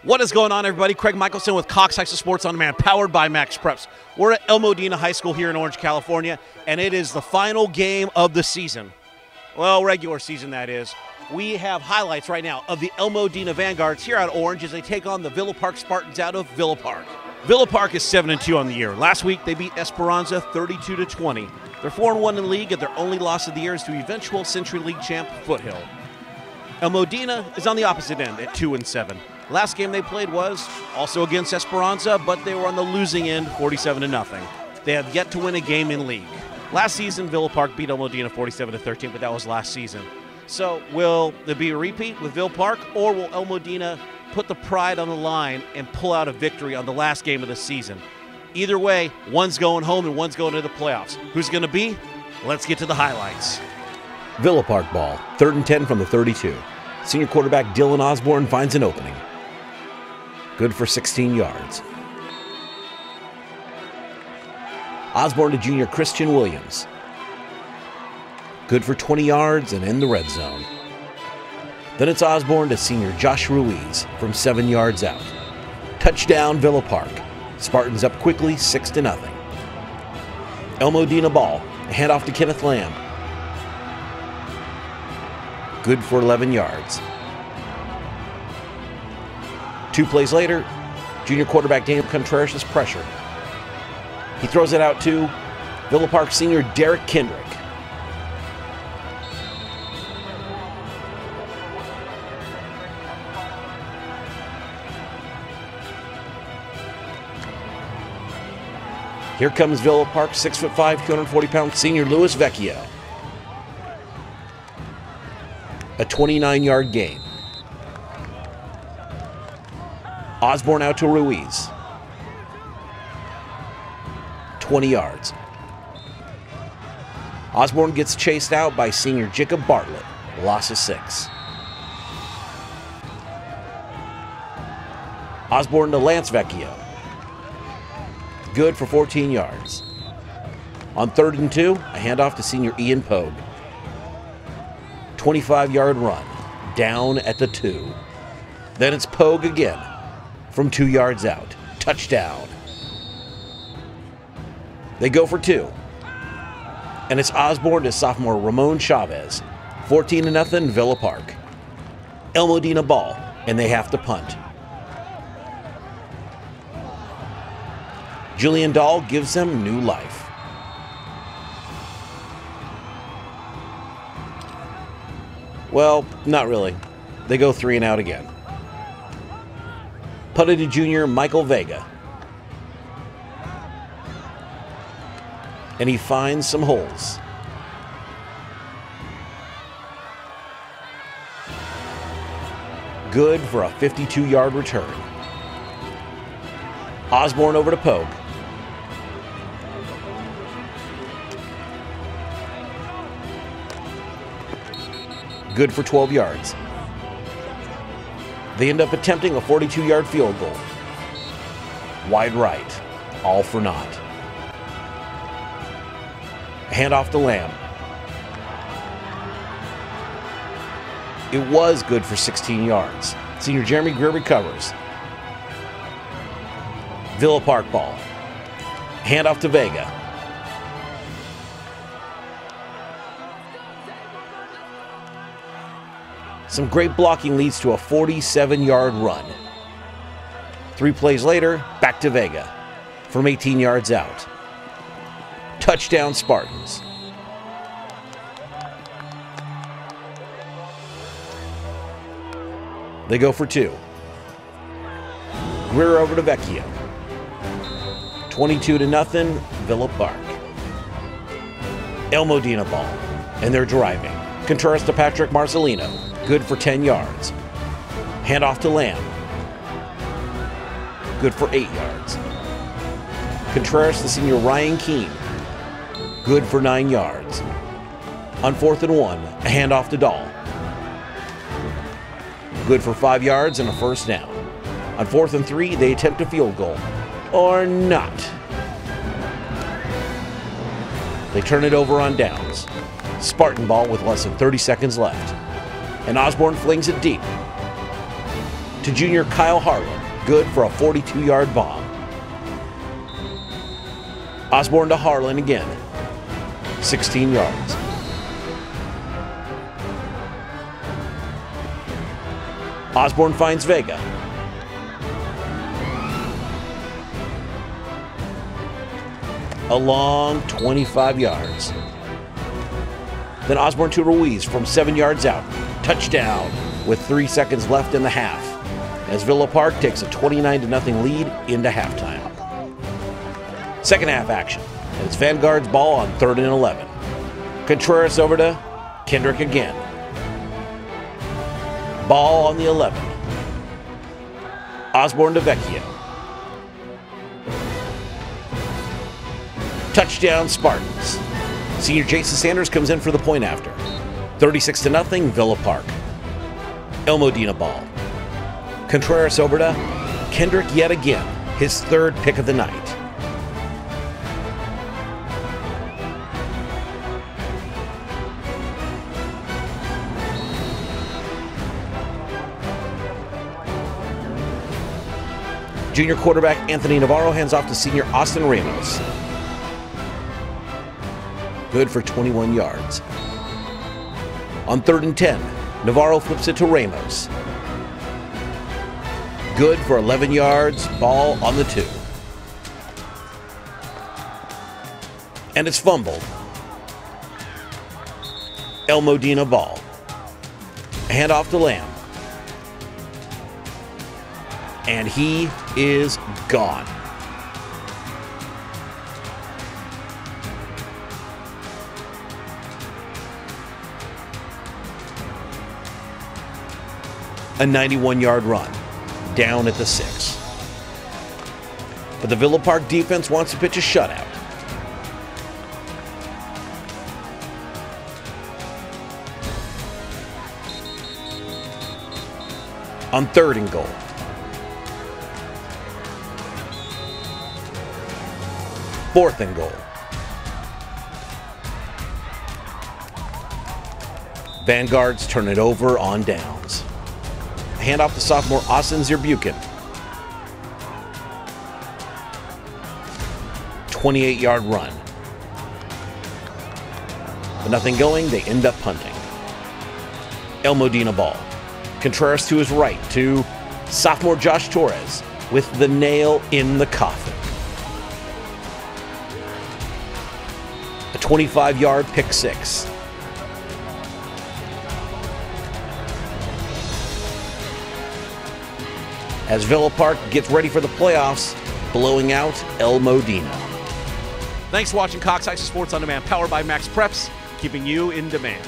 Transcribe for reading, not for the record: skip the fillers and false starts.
What is going on, everybody? Craig Michelson with Cox High School Sports On Demand, powered by Max Preps. We're at Modena High School here in Orange, California, and it is the final game of the season. Well, regular season, that is. We have highlights right now of the Modena Vanguards here at Orange as they take on the Villa Park Spartans out of Villa Park. Villa Park is 7-2 on the year. Last week, they beat Esperanza 32-20. They're 4-1 in league, and their only loss of the year is to eventual Century League champ Foothill. Modena is on the opposite end at 2-7. Last game they played was also against Esperanza, but they were on the losing end, 47-0. They have yet to win a game in league. Last season, Villa Park beat Modena 47-13, but that was last season. So will there be a repeat with Villa Park, or will Modena put the pride on the line and pull out a victory on the last game of the season? Either way, one's going home and one's going to the playoffs. Who's going to be? Let's get to the highlights. Villa Park ball, 3rd and 10 from the 32. Senior quarterback Dylan Osborne finds an opening. Good for 16 yards. Osborne to junior Christian Williams. Good for 20 yards and in the red zone. Then it's Osborne to senior Josh Ruiz from 7 yards out. Touchdown Villa Park. Spartans up quickly, 6-0. Modena ball, a handoff to Kenneth Lamb. Good for 11 yards. 2 plays later, junior quarterback Daniel Contreras' pressure. He throws it out to Villa Park senior Derek Kendrick. Here comes Villa Park 6'5", 240-pound senior Louis Vecchio. A 29-yard gain. Osborne out to Ruiz. 20 yards. Osborne gets chased out by senior Jacob Bartlett. Loss of 6. Osborne to Lance Vecchio. Good for 14 yards. On 3rd and 2, a handoff to senior Ian Pogue. 25-yard run. Down at the 2. Then it's Pogue again. From 2 yards out. Touchdown. They go for 2. And it's Osborne to sophomore Ramon Chavez. 14-0 Villa Park. Modena ball, and they have to punt. Julian Dahl gives them new life. Well, not really. They go 3 and out again. Punted to junior Michael Vega. And he finds some holes. Good for a 52-yard return. Osborne over to Pogue. Good for 12 yards. They end up attempting a 42-yard field goal. Wide right, all for naught. Handoff to Lamb. It was good for 16 yards. Senior Jeremy Greer recovers. Villa Park ball. Handoff to Vega. Some great blocking leads to a 47-yard run. 3 plays later, back to Vega from 18 yards out. Touchdown Spartans. They go for 2. Greer over to Vecchio. 22-0 Villa Park. Modena ball, and they're driving. Contreras to Patrick Marcelino. Good for 10 yards. Handoff to Lamb. Good for 8 yards. Contreras to senior Ryan Keene. Good for 9 yards. On 4th and 1, a handoff to Dahl. Good for 5 yards and a first down. On 4th and 3, they attempt a field goal. Or not. They turn it over on downs. Spartan ball with less than 30 seconds left. And Osborne flings it deep. to junior Kyle Harlan, good for a 42-yard bomb. Osborne to Harlan again, 16 yards. Osborne finds Vega. A long 25 yards. Then Osborne to Ruiz from 7 yards out. Touchdown with 3 seconds left in the half, as Villa Park takes a 29-0 lead into halftime. Second half action. And it's Vanguard's ball on 3rd and 11. Contreras over to Kendrick again. Ball on the 11. Osborne to Vecchio. Touchdown Spartans. Senior Jason Sanders comes in for the point after. 36-0 Villa Park. El Modena ball. Contreras over to Kendrick yet again, his 3rd pick of the night. Junior quarterback Anthony Navarro hands off to senior Austin Ramos. Good for 21 yards. On 3rd and 10, Navarro flips it to Ramos. Good for 11 yards, ball on the 2. And it's fumbled. El Modena ball. Handoff to Lamb. And he is gone. A 91-yard run, down at the 6. But the Villa Park defense wants to pitch a shutout. On 3rd and goal. Fourth and goal. Vanguards turn it over on downs. Handoff to sophomore Austin Zerbuchen. 28-yard run. With nothing going, they end up punting. El Modena ball. Contreras to his right to sophomore Josh Torres with the nail in the coffin. A 25-yard pick 6. As Villa Park gets ready for the playoffs, blowing out El Modena. Thanks for watching Cox Sports On Demand, powered by Max Preps, keeping you in demand.